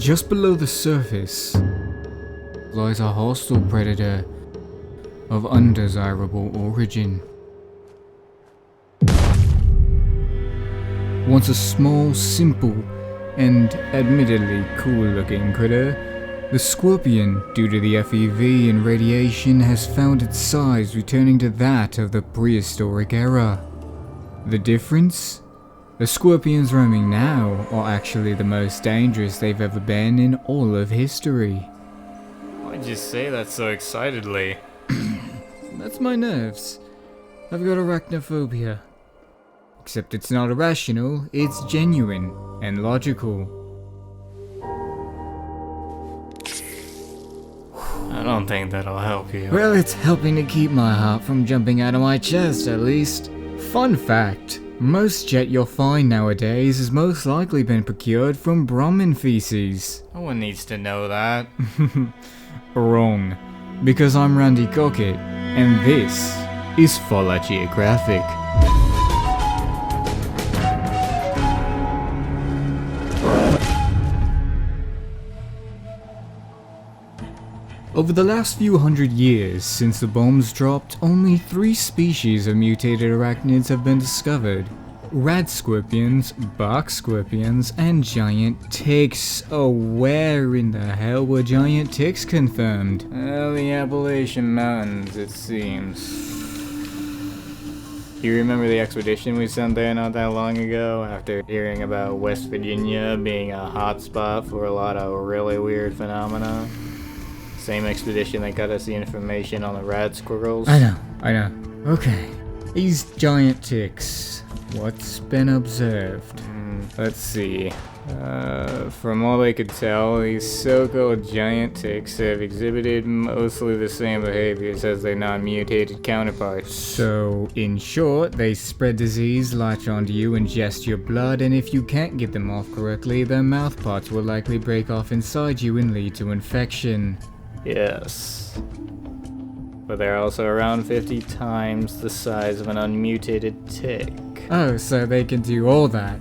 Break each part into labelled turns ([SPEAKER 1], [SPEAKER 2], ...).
[SPEAKER 1] Just below the surface lies a hostile predator of undesirable origin. Once a small, simple, and admittedly cool-looking critter, the scorpion, due to the FEV and radiation, has found its size returning to that of the prehistoric era. The difference? The scorpions roaming now are actually the most dangerous they've ever been in all of history.
[SPEAKER 2] Why'd you say that so excitedly?
[SPEAKER 1] That's my nerves. I've got arachnophobia. Except it's not irrational, it's genuine and logical.
[SPEAKER 2] I don't think that'll help you.
[SPEAKER 1] Well, it's helping to keep my heart from jumping out of my chest, at least. Fun fact, most jet you'll find nowadays has most likely been procured from Brahmin feces.
[SPEAKER 2] No one needs to know that.
[SPEAKER 1] Wrong. Because I'm Randy Cockit, and this is Fallout Geographic. Over the last few hundred years since the bombs dropped, only 3 species of mutated arachnids have been discovered. Radscorpions, barkscorpions, and giant ticks. Oh, where in the hell were giant ticks confirmed?
[SPEAKER 2] Well, the Appalachian Mountains, it seems. You remember the expedition we sent there not that long ago, after hearing about West Virginia being a hotspot for a lot of really weird phenomena? Same expedition that got us the information on the rad squirrels.
[SPEAKER 1] I know. Okay. These giant ticks. What's been observed?
[SPEAKER 2] Let's see. From all I could tell, these so-called giant ticks have exhibited mostly the same behaviors as their non-mutated counterparts.
[SPEAKER 1] So, in short, they spread disease, latch onto you, ingest your blood, and if you can't get them off correctly, their mouthparts will likely break off inside you and lead to infection.
[SPEAKER 2] Yes. But they're also around 50 times the size of an unmutated tick.
[SPEAKER 1] Oh, so they can do all that.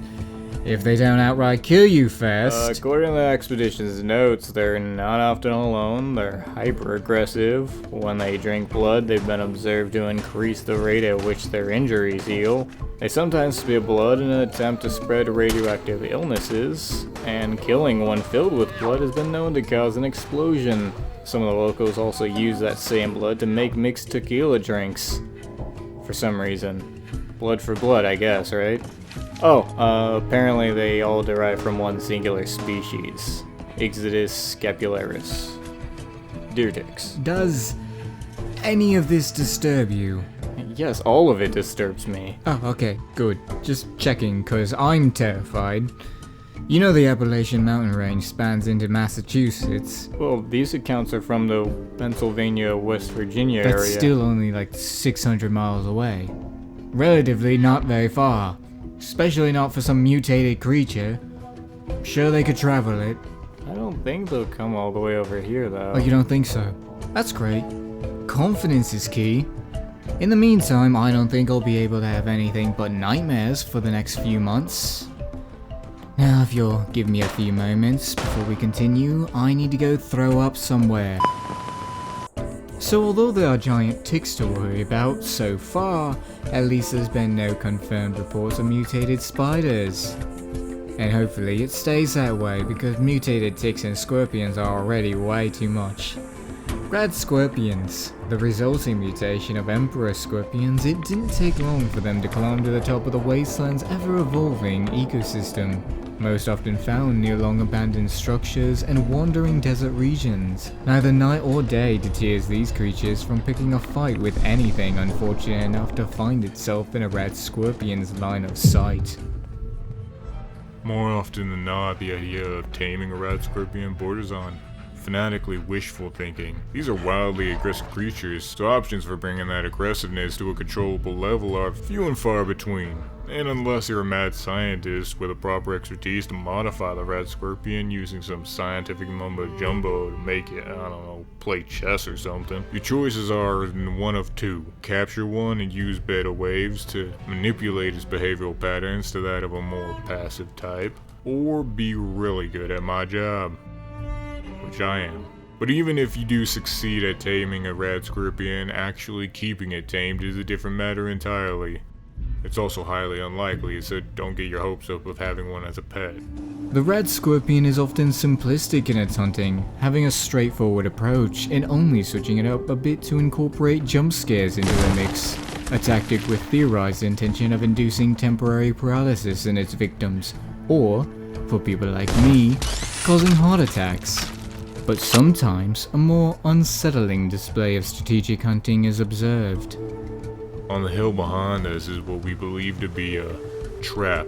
[SPEAKER 1] If they don't outright kill you first.
[SPEAKER 2] According to the expedition's notes, they're not often alone, they're hyper-aggressive. When they drink blood, they've been observed to increase the rate at which their injuries heal. They sometimes spit blood in an attempt to spread radioactive illnesses, and killing one filled with blood has been known to cause an explosion. Some of the locals also use that same blood to make mixed tequila drinks. For some reason. Blood for blood, I guess, right? Oh, apparently they all derive from one singular species. Ixodus scapularis. Deer ticks.
[SPEAKER 1] Does any of this disturb you?
[SPEAKER 2] Yes, all of it disturbs me.
[SPEAKER 1] Oh, okay, good. Just checking, cause I'm terrified. You know the Appalachian Mountain Range spans into Massachusetts.
[SPEAKER 2] Well, these accounts are from the Pennsylvania, West Virginia area.
[SPEAKER 1] That's still only like 600 miles away. Relatively not very far. Especially not for some mutated creature. Sure they could travel it.
[SPEAKER 2] I don't think they'll come all the way over here, though.
[SPEAKER 1] Oh, you don't think so? That's great. Confidence is key. In the meantime, I don't think I'll be able to have anything but nightmares for the next few months. Now, if you'll give me a few moments before we continue, I need to go throw up somewhere. So although there are giant ticks to worry about, so far, at least there's been no confirmed reports of mutated spiders. And hopefully it stays that way, because mutated ticks and scorpions are already way too much. Radscorpions, the resulting mutation of emperor scorpions, it didn't take long for them to climb to the top of the wasteland's ever-evolving ecosystem. Most often found near long-abandoned structures and wandering desert regions. Neither night or day deters these creatures from picking a fight with anything unfortunate enough to find itself in a Radscorpion's line of sight.
[SPEAKER 3] More often than not, the idea of taming a Radscorpion borders on fanatically wishful thinking. These are wildly aggressive creatures, so options for bringing that aggressiveness to a controllable level are few and far between. And unless you're a mad scientist with a proper expertise to modify the Radscorpion using some scientific mumbo-jumbo to make it, I don't know, play chess or something, your choices are in one of two. Capture one and use beta waves to manipulate its behavioral patterns to that of a more passive type, or be really good at my job. which I am. But even if you do succeed at taming a Radscorpion, actually keeping it tamed is a different matter entirely. It's also highly unlikely, so don't get your hopes up of having one as a pet.
[SPEAKER 1] The Radscorpion is often simplistic in its hunting, having a straightforward approach and only switching it up a bit to incorporate jump scares into the mix, a tactic with theorized intention of inducing temporary paralysis in its victims, or, for people like me, causing heart attacks. But sometimes a more unsettling display of strategic hunting is observed.
[SPEAKER 3] On the hill behind us is what we believe to be a trap,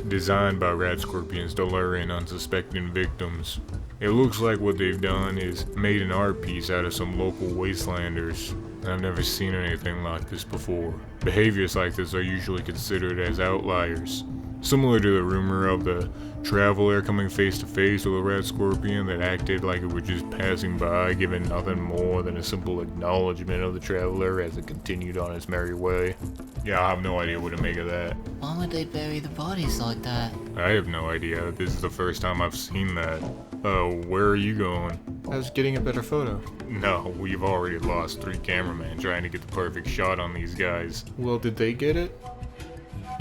[SPEAKER 3] designed by Radscorpions to lure in unsuspecting victims. It looks like what they've done is made an art piece out of some local wastelanders. I've never seen anything like this before. Behaviors like this are usually considered as outliers, similar to the rumor of the traveler coming face to face with a Radscorpion that acted like it were just passing by, giving nothing more than a simple acknowledgement of the traveler as it continued on its merry way. Yeah, I have no idea what to make of that.
[SPEAKER 4] Why would they bury the bodies like that?
[SPEAKER 3] I have no idea. This is the first time I've seen that. Where are you going?
[SPEAKER 2] I was getting a better photo.
[SPEAKER 3] No, we've already lost 3 cameramen trying to get the perfect shot on these guys.
[SPEAKER 2] Well, did they get it?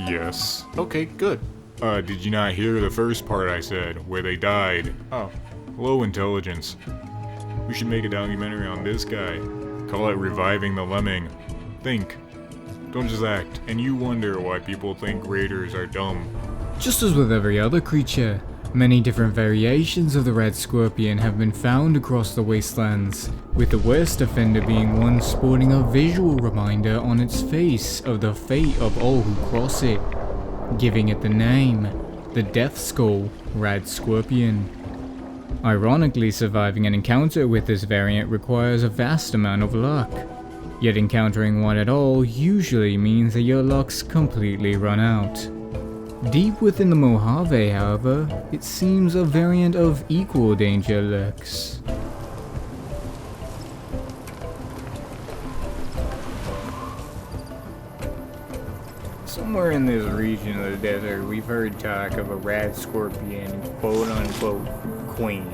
[SPEAKER 3] Yes.
[SPEAKER 2] Okay, good.
[SPEAKER 3] Did you not hear the first part I said, where they died?
[SPEAKER 2] Oh.
[SPEAKER 3] Low intelligence. We should make a documentary on this guy. Call it Reviving the Lemming. Think. Don't just act. And you wonder why people think raiders are dumb.
[SPEAKER 1] Just as with every other creature, many different variations of the Radscorpion have been found across the wastelands, with the worst offender being one sporting a visual reminder on its face of the fate of all who cross it, giving it the name, the Death Skull Radscorpion. Ironically, surviving an encounter with this variant requires a vast amount of luck, yet encountering one at all usually means that your luck's completely run out. Deep within the Mojave, however, it seems a variant of equal danger lurks.
[SPEAKER 2] Somewhere in this region of the desert, we've heard talk of a Radscorpion quote-unquote queen.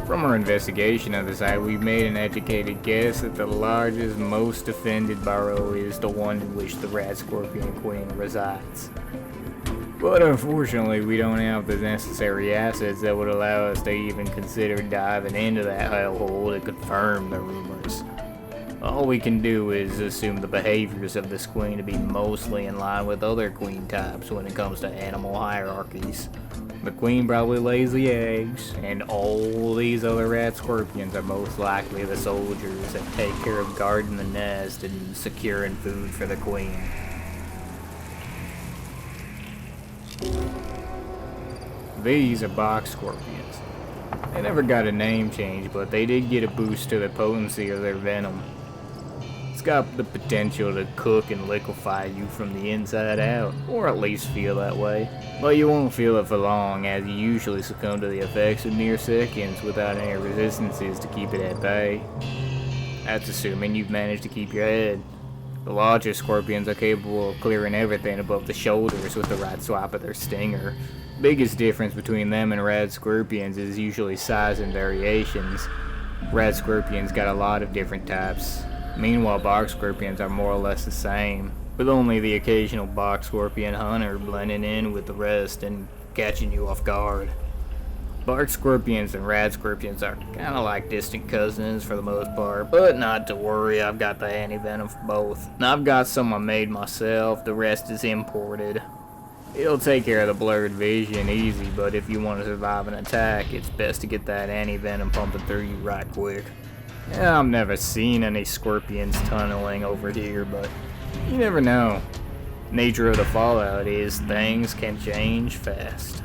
[SPEAKER 2] From our investigation of the site, we've made an educated guess that the largest, most defended burrow is the one in which the Radscorpion queen resides. But unfortunately, we don't have the necessary assets that would allow us to even consider diving into that hellhole to confirm the rumors. All we can do is assume the behaviors of this queen to be mostly in line with other queen types when it comes to animal hierarchies. The queen probably lays the eggs, and all these other Radscorpions are most likely the soldiers that take care of guarding the nest and securing food for the queen. These are box scorpions. They never got a name change, but they did get a boost to the potency of their venom. It's got the potential to cook and liquefy you from the inside out, or at least feel that way. But you won't feel it for long, as you usually succumb to the effects in mere seconds without any resistances to keep it at bay. That's assuming you've managed to keep your head. The larger scorpions are capable of clearing everything above the shoulders with the right swipe of their stinger. Biggest difference between them and Radscorpions is usually size and variations. Radscorpions got a lot of different types. Meanwhile, box scorpions are more or less the same, with only the occasional box scorpion hunter blending in with the rest and catching you off guard. Box scorpions and Radscorpions are kinda like distant cousins for the most part, but not to worry, I've got the anti-venom for both. I've got some I made myself, the rest is imported. It'll take care of the blurred vision easy, but if you want to survive an attack, it's best to get that anti-venom pumping through you right quick. Yeah, I've never seen any scorpions tunneling over here, but you never know. Nature of the Fallout is things can change fast.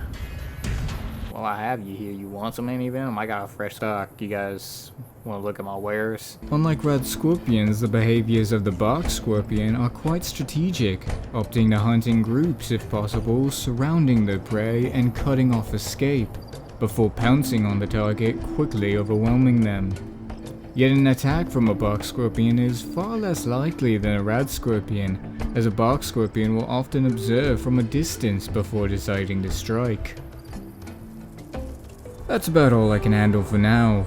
[SPEAKER 2] Well, I have you here. You want some anti-venom? I got a fresh stock. You guys want to look at my wares?
[SPEAKER 1] Unlike Radscorpions, the behaviors of the box scorpion are quite strategic, opting to hunt in groups if possible, surrounding their prey and cutting off escape, before pouncing on the target, quickly overwhelming them. Yet an attack from a box scorpion is far less likely than a Radscorpion, as a box scorpion will often observe from a distance before deciding to strike. that's about all I can handle for now.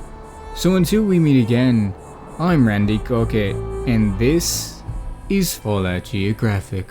[SPEAKER 1] So until we meet again, I'm Randy Cockit, and this is Fallout Geographic.